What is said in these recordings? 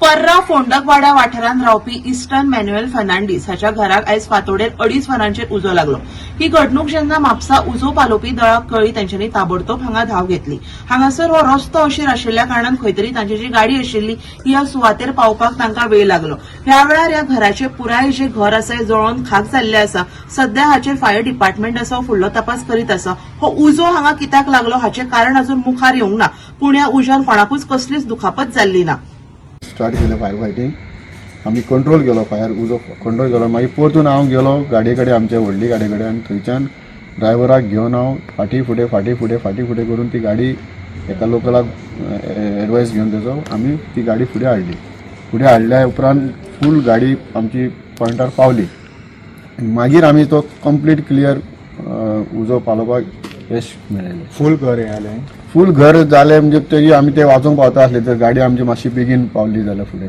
पर्रा फोंडकवाडा वाठारांत रावपी इस्टर्न मॅन्युएल फर्नांडीस हाच्या घराक आयज फांतोडेर 2.5 वरांचेर उजो लागलो. ही घडणूक जेन्ना म्हापसा उजो पालोवपी दळाक कळ्ळी तेंच्यांनी ताबडतोब हांगा धांव घेतली. हांगासर हो रस्तो अशीर आशिल्ल्या कारणान खंय तरी तांची जी गाडी आशिल्ली ह्या सुवातेर पावपाक तांकां वेळ लागलो. ह्या वेळार ह्या घराचे पुराय जे घर आसा जळोवन खाक जाल्ले आसा. सध्या हाचेर फायर डिपार्टमेंट आसा फुडलो तपास करीत आसा. हो उजो हांगा कित्याक लागलो हाचे कारण अजून मुखार येवंक ना, पूण ह्या उज्यान कोणाकूच कसलीच दुखापत जाल्ली ना. स्टार्ट केलें फायर फायटींग. आमी कंट्रोल केलो, फायर उजो कंट्रोल केलो. मागीर परतून हांव गेलो गाडये कडेन, आमचे व्हडली गाडये कडेन, आनी थंयच्यान ड्रायव्हराक घेवन हांव फाटी फुडें करून ती गाडी एका लोकलाक एडवायस घेवन तेजो आमी ती गाडी फुडें हाडल्या उपरांत फूल गाडी आमची पॉयंटार पावली. मागीर आमी तो कंप्लीट क्लियर उजो पालोवपाक यश मेळ्ळें. फूल घर जालें म्हणजे तरी आमी ते वाचूंक पावता आसले तर गाडी आमची मातशी बेगीन पावली जाल्यार फुडें.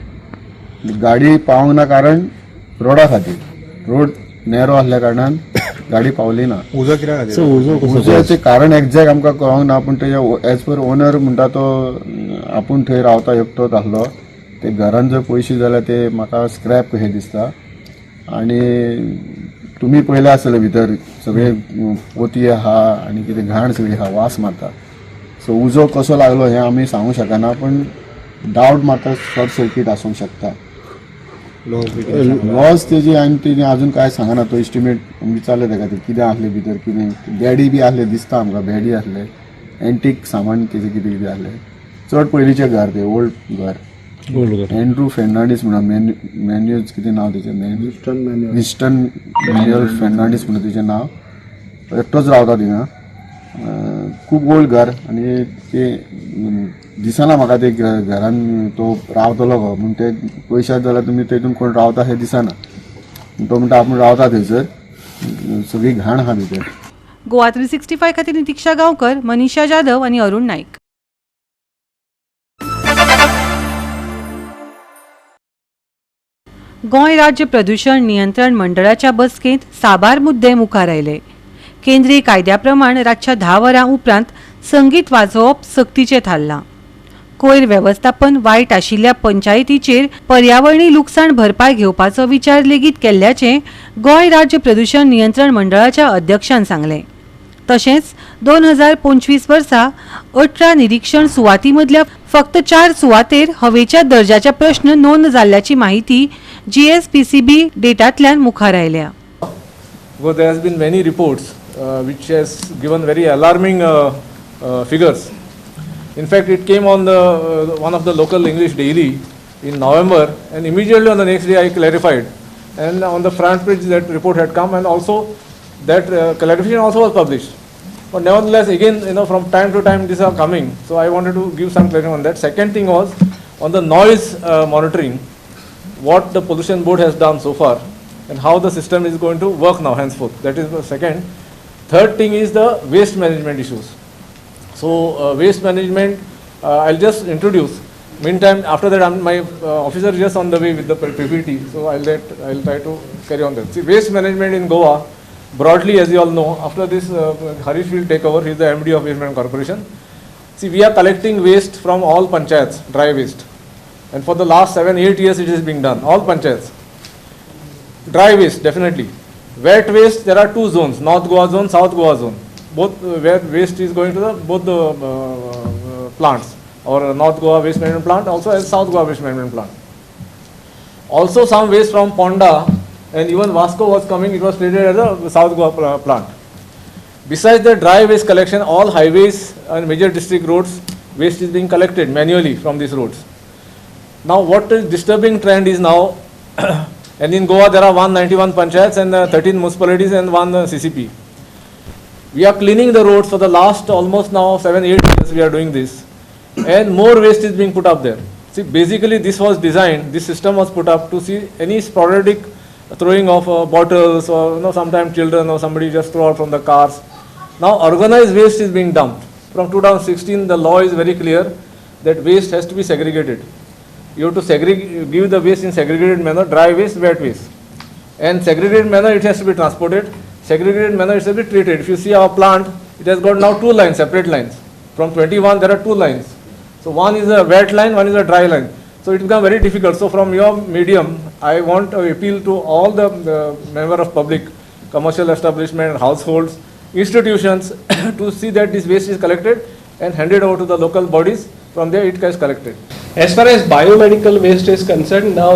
गाडी पावंक ना कारण रोडा खातीर, रोड नॅरो आसल्या कारणान गाडी पावली ना. उजोचें कारण एक्झॅक्ट आमकां कळोंक ना, पूण तेजे एज पर ओनर म्हणटा तो आपूण थंय रावता एकटोच आसलो. ते घरान जर पयशे जाल्यार ते म्हाका स्क्रॅप कशें दिसता. आनी तुमी पळयलें आसतलें भितर सगळे पोतये आहा आनी कितें घाण सगळी आहा, वास मारता. सो उजो कसो लागलो हें आमी सांगूंक शकना, पूण डावट म्हाका शॉर्ट सर्कीट आसूंक शकता. लॉस तेजी आनी तेणी अजून कांय सांगना. तो एस्टिमेट विचारले तेका कितें आसलें भितर, कितें बॅडी बी आसले दिसता आमकां, बॅडी आसले, एंटीक सामान कितें कितें आसलें. चड पयलींचें घर तें, ओल्ड घर. एंड्रू फेर्नांडीस म्हणून मॅन्युअल कितें नांव तेचें, इस्टर्न मॅन्युअल फेर्नांडीस म्हणून तेचें नांव. एकटोच रावता थिंगा. खूब ओल्ड घर आनी ते दिसना म्हाका ते घरान तो रावतलो गो, पूण ते पयशात जाल्यार तुमी तेतून कोण रावता हें दिसना. तो म्हणटा आपूण रावता थंयसर, सगळी घाण आहा भितर. गोवा 365 खातीर नितीक्षा गांवकर, मनीषा जाधव आनी अरुण नाईक. गोंय राज्य प्रदूषण नियंत्रण मंडळाच्या बसकेंत साबार मुद्दे मुखार आयले. केंद्रीय कायद्या प्रमाण रातच्या 10 वरां उपरांत संगीत वाजोवप सक्तीचें थारलां. कोयर वेवस्थापन वायट आशिल्ल्या पंचायतीचेर पर्यावरणी लुकसाण भरपाय घेवपाचो विचार लेगीत केल्ल्याचें गोंय राज्य प्रदूषण नियंत्रण मंडळाच्या अध्यक्षान सांगलें. तशेंच 2025 वर्सा 18 निरीक्षण सुवाती मदल्या फक्त 4 सुवातेर हवेच्या दर्जाचे प्रश्न नोंद जाल्ल्याची माहिती GSPCB डेटांतल्यान मुखार आयल्या. Well, there has been many reports which has given very alarming figures. In fact, it came on the one of the local English daily in November, and immediately on the next day I clarified, and on the front page that report had come, and also that clarification also was published. But nevertheless, again, from time to time these are coming, so I wanted to give some clarity on that. Second thing was on the noise monitoring, what the pollution board has done so far and how the system is going to work now henceforth. That is the second. Third thing is the waste management issues. So waste management, I'll just introduce. Meantime, after that, my officer is just on the way with the PPT, so I'll try to carry on that. See, waste management in Goa, broadly, as you all know, after this, Harish will take over. He is the MD of Waste Management Corporation. See, we are collecting waste from all panchayats, dry waste, and for the last 7-8 years, it is being done. All panchayats. Dry waste, definitely. Wet waste, there are 2 zones, North Goa zone, South Goa zone. Both where waste is going to both the plants, or North Goa waste management plant, also as South Goa waste management plant. Also some waste from Ponda and even Vasco was coming, it was treated as a South Goa plant. Besides the dry waste collection, all highways and major district roads, waste is being collected manually from these roads. Now what is disturbing trend is now, and in Goa there are 191 panchayats and 13 municipalities and 1 CCP. We are cleaning the roads for the last almost now 7-8 years we are doing this, and more waste is being put up there. See, basically this was designed, this system was put up to see any sporadic throwing of bottles, or sometimes children or somebody just throw out from the cars. Now organized waste is being dumped. From 2016 the law is very clear that waste has to be segregated. You have to give the waste in segregated manner, dry waste, wet waste. And segregated manner it has to be transported. Segregated manner it has to be treated. If you see our plant, it has got now 2 lines, separate lines. From 21 there are 2 lines. So one is a wet line, one is a dry line. So it becomes very difficult. So from your medium, I want to appeal to all the member of public, commercial establishment, households, institutions to see that this waste is collected and handed over to the local bodies. From there it gets collected. As far as biomedical waste is concerned, now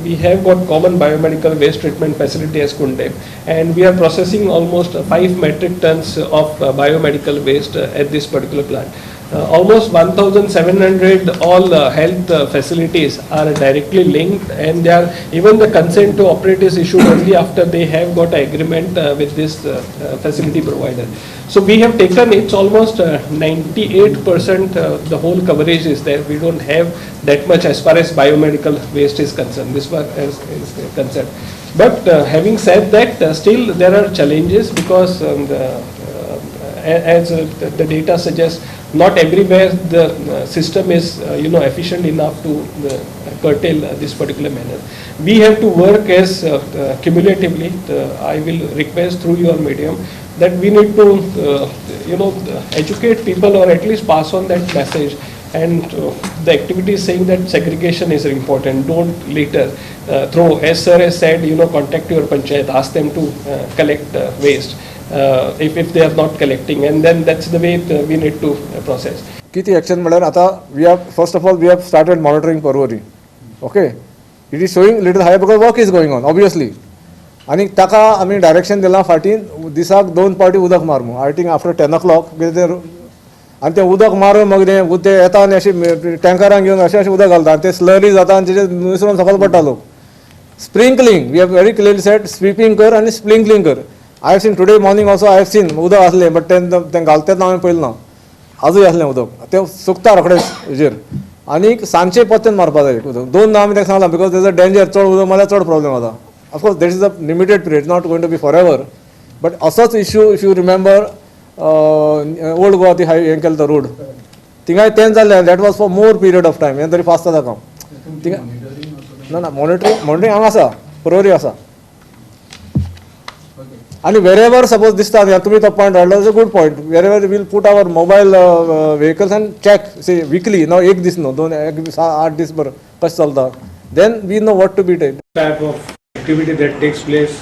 we have got common biomedical waste treatment facility as Kunde, and we are processing almost 5 metric tons of biomedical waste at this particular plant. Almost 1,700 all health facilities are directly linked, and they are, even the consent to operate is issued only after they have got an agreement with this facility provider. So we have taken, it's almost 98% the whole coverage is there. We don't have that much as far as biomedical waste is concerned, this one is concerned. But having said that, still there are challenges because as the data suggests, not everywhere the system is efficient enough to curtail this particular manner. We have to work as cumulatively. I will request through your medium that we need to educate people, or at least pass on that message, and the activity is saying that segregation is important. Don't later throw, as sir has said, contact your panchayat, ask them to collect waste if they are not collecting, and then that's the way we need to process. किती action म्हळ्यार आतां we have first of all we have started monitoring परवरी. Okay, it is showing little high because work is going on obviously. आनी ताका आमी direction दिलां फाटीं दिसाक 2 पावटी उदक मार म्हणून. आय थिंक आफ्टर 10 o'clock आनी तें उदक मारून मग ते येता आनी अशें टँकरान घेवन अशें उदक घालता आनी तें स्लरी जाता आनी तेजेर मिसळून सकयल पडटा लोक. Sprinkling, we have very clearly said sweeping कर आनी स्प्रिंकलिंग कर. I have seen today morning also I have seen उदक आसलें, बट तें घालतात हांवें पयलें ना, आजूय आसलें उदक. तें सुकता रोखडेंच हेजेर. आनी सांजचें पत्त्यान मारपा जाय उदक. 2 आमी ताका सांगलां बिकॉज तेज अ डेंजर, चड उदक मारल्यार चड प्रॉब्लेम जाता. Of course that is a limited period, not going to be forever. But असोच issue if you remember old Goa ती हें केलें तो रोड, थिंगाय तें जाल्लें. That was for more period of time. हें तरी फास्ट जाता काम थिंगा. ना मॉनिटरींग हांगा आसा, परवरी आसा. आणि वेरेवर सपोज दिसता तुम्ही तो पॉयंट हाडलो, is a good point. Wherever will put our mobile vehicles and check say weekly, no एक दीस न्हू, 8 दीस भर कशें चलता. Then we know what to be take. Type of activity that takes place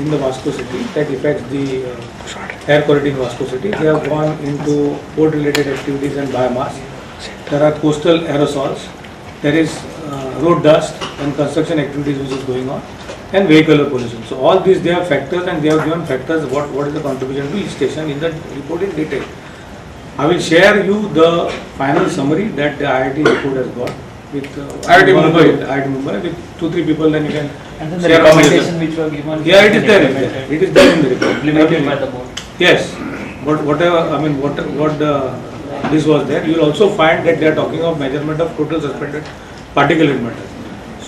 in the Vasco city that affects the air quality in Vasco city. They have gone into port related activities and biomass. There are coastal aerosols. There is road dust and construction activities which is going on, and vehicular pollution. So all these they have factors, and they have given factors what is the contribution to each station in the report in detail. I will share you the final summary that the IIT report has got with IIT Mumbai with 2-3 people. Then you can And then the share recommendation which were given. Yeah, it is there. It is there in the report. Implemented by the board. Yes, but whatever, I mean, what this was there, you will also find that they are talking of measurement of total suspended particulate matter.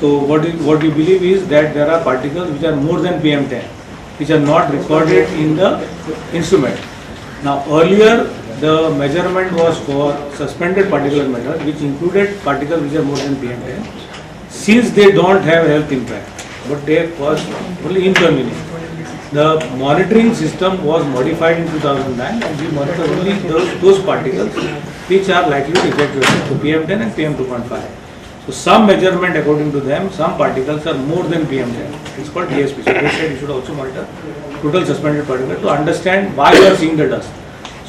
So what you believe is that there are particles which are more than PM10, which are not recorded in the instrument. Now earlier the measurement was for suspended particulate matter, which included particles which are more than PM10. Since they don't have health impact, but they cause only inconvenience, the monitoring system was modified in 2009, and we monitor only those particles which are likely to affect your health, so PM10 and PM2.5. So some measurement according to them, some particles are more than PM10. It's called DSP. So they said you should also monitor total suspended particle to understand why you are seeing the dust.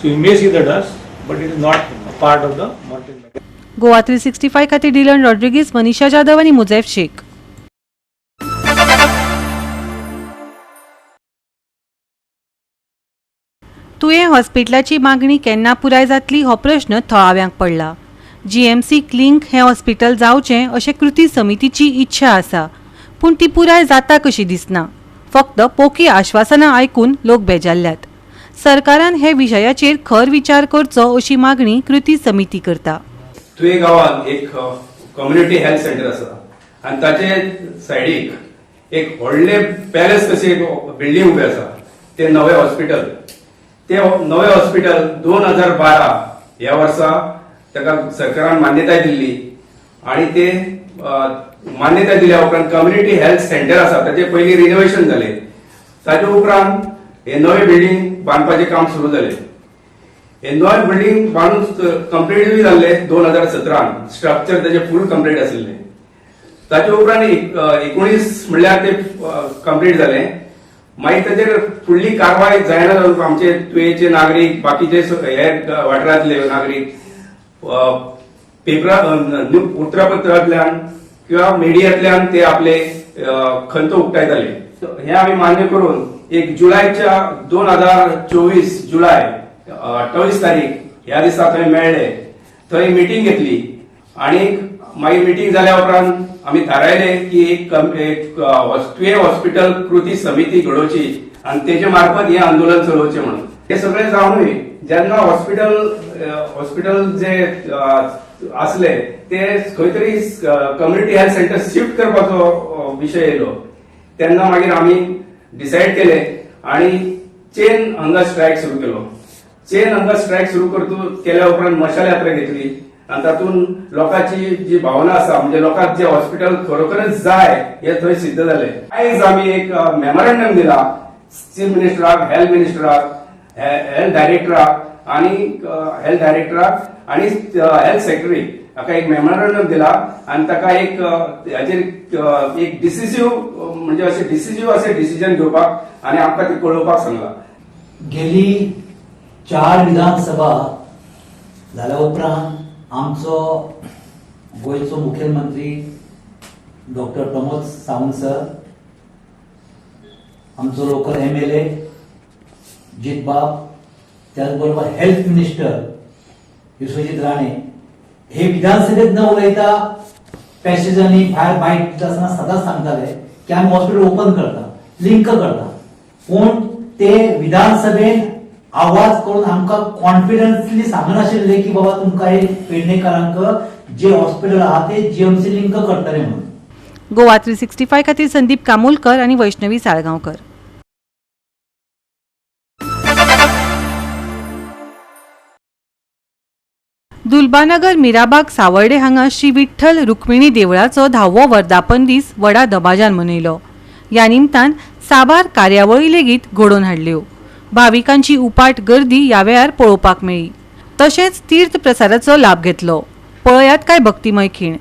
So you may see the dust, but it is not a part of the monitoring mechanism. Goa 365 खातीर Dylan Rodrigues, Manisha Jadhav आनी मुझैफ शेख. तुवें हॉस्पिटलाची मागणी केन्ना पुराय जातली हो प्रश्न थळाव्यांक पडला. जीएमसी क्लिंक हें हॉस्पिटल जावचें अशें कृती समितीची इच्छा आसा, पूण ती पुराय जाता कशी दिसना. फक्त पोकी आश्वासनां आयकून लोक बेजारल्यात. सरकारान हे विशयाचेर खर विचार करचो अशी मागणी कृती समिती करता. तुये गांवांत एक कम्युनिटी हेल्थ सेंटर आसा आनी ताचे सायडीक एक व्हडलें पॅलेस कशें बिल्डींग उबें आसा. तें नवें हॉस्पिटल. तें नवें हॉस्पिटल 2012 ह्या वर्सा ताका सरकारान मान्यताय दिल्ली, आनी तें मान्यताय दिल्या उपरांत कम्युनिटी हेल्थ सेंटर आसा ताचे पयलीं रिनोवेशन जालें. ताचे उपरांत हे नवें बिल्डींग बांदपाचें काम सुरू जालें. हे नवें बिल्डींग बांदून कंप्लीट जाल्लें 2017. स्ट्रक्चर ताचें फूल कंप्लीट आशिल्लें. ताचे उपरांत 19 म्हणल्यार ते कंप्लीट जालें. मागीर ताचेर फुडली कारवाय जायना जावन आमचे तुयेचे नागरीक बाकीचे हेर वाठारांतले नागरीक वृत्तपत्रांतल्यान किंवा मिडियांतल्यान ते आपले खंत उक्तायताले. हे आमी मान्य करून 1 जुलयच्या 2024 जुलय 28 तारीख ह्या दिसा थंय मेळ्ळे. थंय मिटींग घेतली आणि मागीर मिटींग जाल्या उपरांत आमी थारायले की एक तुये हॉस्पिटल कृती समिती घडोवची आणि तेजे मार्फत हे आंदोलन चलोवचें म्हणून. हे सगळें जावनूय जेन्ना हॉस्पिटल जे असले ते खंय तरी कम्युनिटी हेल्थ सेंटर शिफ्ट करपाचो विशय येयलो तेन्ना मागीर आमी डिसायड केले आणि चेन हंगर स्ट्रायक सुरू केलो. चेन हंगर स्ट्रायक सुरू केल्या उपरांत मशाल यात्रा घेतली आणि तातूंत लोकांची जी भावना आसा म्हणजे लोकांक जे हॉस्पिटल खरोखरच जाय हे थंय सिद्ध जाले. आयज आमी एक मेमोरेंडम दिला चीफ मिनिस्टराक, हेल्थ मिनिस्टराक, हेल्थ डायरेक्टराक आणि हेल्थ सेक्रेटरी हाका एक मेमोरेंडम दिला आणि ताका एक हाचेर एक डिसिसिव्ह म्हणजे असे डिसिजन घेवपाक आणि आमकां ते कळोवपाक सांगला. गेली 4 विधानसभा जाल्या उपरांत आमचो गोयचो मुखेलमंत्री डॉक्टर प्रमोद सावंत सर, आमचो लोकल MLA जितबाब, त्याचबरोबर हेल्थ मिनिस्टर विश्वजीत राणे हे विधानसभेत न उलयता पॅसेजांनी भायर बायट आसतना सदांच सांगताले की आमी हॉस्पिटल ओपन करता, लिंक करता. पूण ते विधानसभेन आवाज करून आमकां कॉन्फिडन्सली सांगनाशिल्ले की बाबा तुमकां हे पेडणेकारांक जे हॉस्पिटल आहा ते GMC लिंक करतले म्हणून. गोवा 365 खातीर संदीप कामोलकर आणि वैष्णवी साळगांवकर. दुलबानगर मिराबाग सावर्डे हांगा श्री विठ्ठल रुक्मिणी देवळाचो 10वो वर्धापन दीस व्हडा दबाज्यान मनयलो. ह्या निमतान साबार कार्यावळी लेगीत घडोवन हाडल्यो. भाविकांची उपाट गर्दी ह्या वेळार पळोवपाक मेळ्ळी. तशेंच तीर्थ प्रसादाचो लाभ घेतलो. पळयात काय भक्तिमय खीण.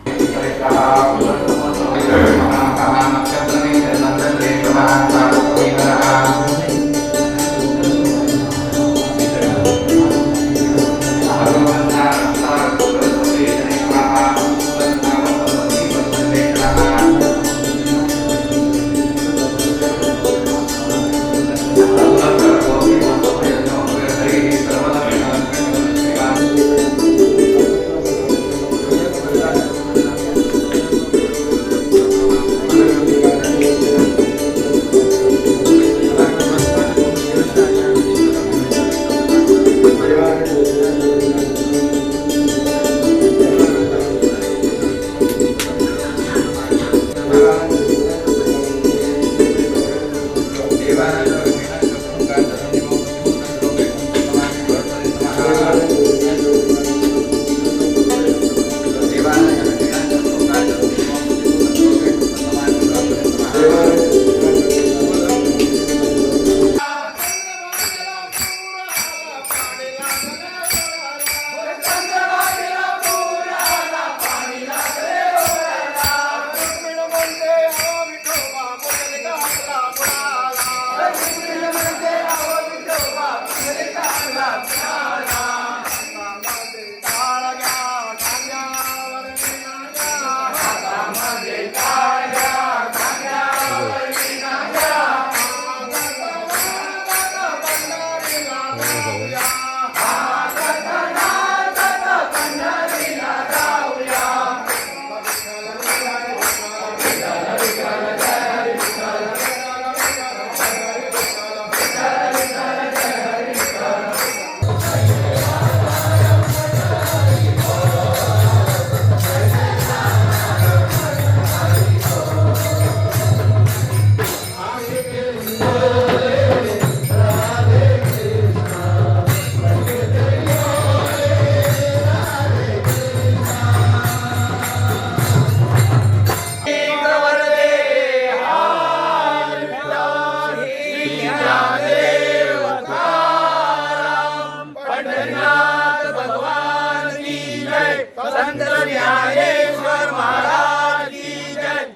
संत ज्ञानेश्वर महाराज की जय.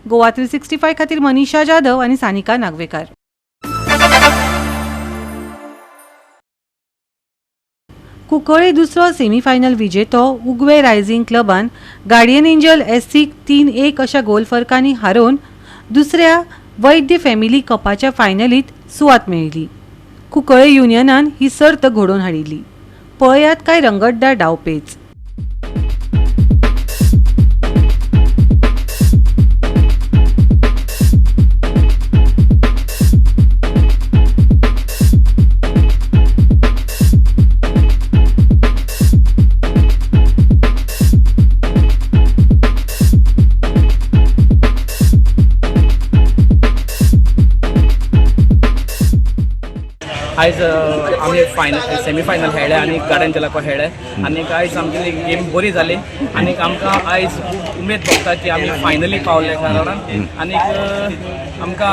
गोवा 365 खातीर मनीषा जाधव आणि सानिका नागवेकार. कुंकळे दुसरो सेमीफायनल विजेतो उगवे रायझिंग क्लबान गार्डियन एंजल एससीक 3-1 अशा गोल फरकांनी हारोवन दुसऱ्या वैद्य फॅमिली कपाच्या फायनलीत सुवात मेळयली. कुंकळे युनियनान ही सर्त घडोवन हाडिल्ली. पळयात काय रंगतदार डावपेच. आयज आमी फायनल सेमीफायनल खेळ्ळे आनी गार्डन खेळ्ळे आनी आयज आमची गेम बरी जाली आनी आमकां आयज उमेद भोगता की आमी फायनली पावले कारणान आनीक आमकां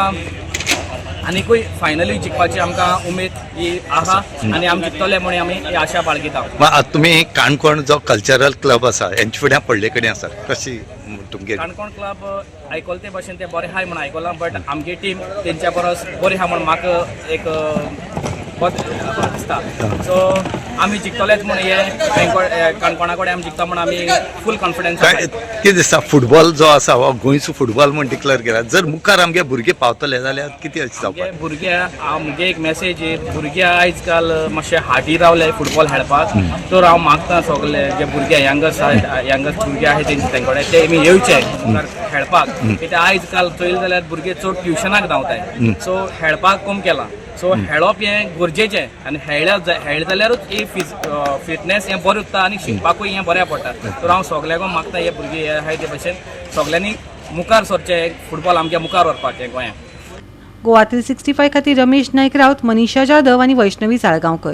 आनीकूय फायनली जिखपाची आमकां उमेद ही आहा आनी आमी जिखतले म्हणून आमी ही आशा बाळगिता. तुम्ही काणकोण जो कल्चरल क्लब आसा हेंचे फुड्यान पडले कडेन आसा कशी तुमगे काणकोण क्लब आयकले ते भाशेन ते बरे आहाय म्हणून आयकलां बट आमची टीम तेंच्या परस बरी आहा म्हणून म्हाका एक दिसता. सो आमी जिखतलेच म्हणून हे काणकोणा कडेन आमी जिखता म्हणून आमी फूल कॉन्फिडन्स कितें दिसता फुटबॉल जो आसा हो गोंयचो फुटबॉल म्हण डिक्लेअर केला जर मुखार आमगे भुरगे पावतले जाल्यार कितें जावपाक भुरग्यां म्हणजे एक मेसेज भुरग्यां आयज काल मातशे हाटी रावले फुटबॉल खेळपाक. तर हांव मागता सगळे जे भुरगे यंगस्ट भुरगे आहाय तेंचे कडेन ते आमी येवचे खेळपाक कित्याक आयज काल चोयले जाल्यार भुरगे चड ट्युशनाक धांवताय. सो खेळपाक कमी केला. सो खेळप हें गरजेचें आनी खेळ्ळें जाल्यारूच ही फिटनेस हें बरें उरता आनी शिकपाकूय हें बऱ्या पडटा. तर हांव सगळ्यांक मागता हे भुरगे हे आहाय ते भशेन सगळ्यांनी मुखार सरचें, फुटबॉल आमच्या मुखार व्हरपाचें गोंयांत. गोवा 365 खातीर रमेश नायक रावत, मनीषा जाधव आनी वैष्णवी साळगांवकर.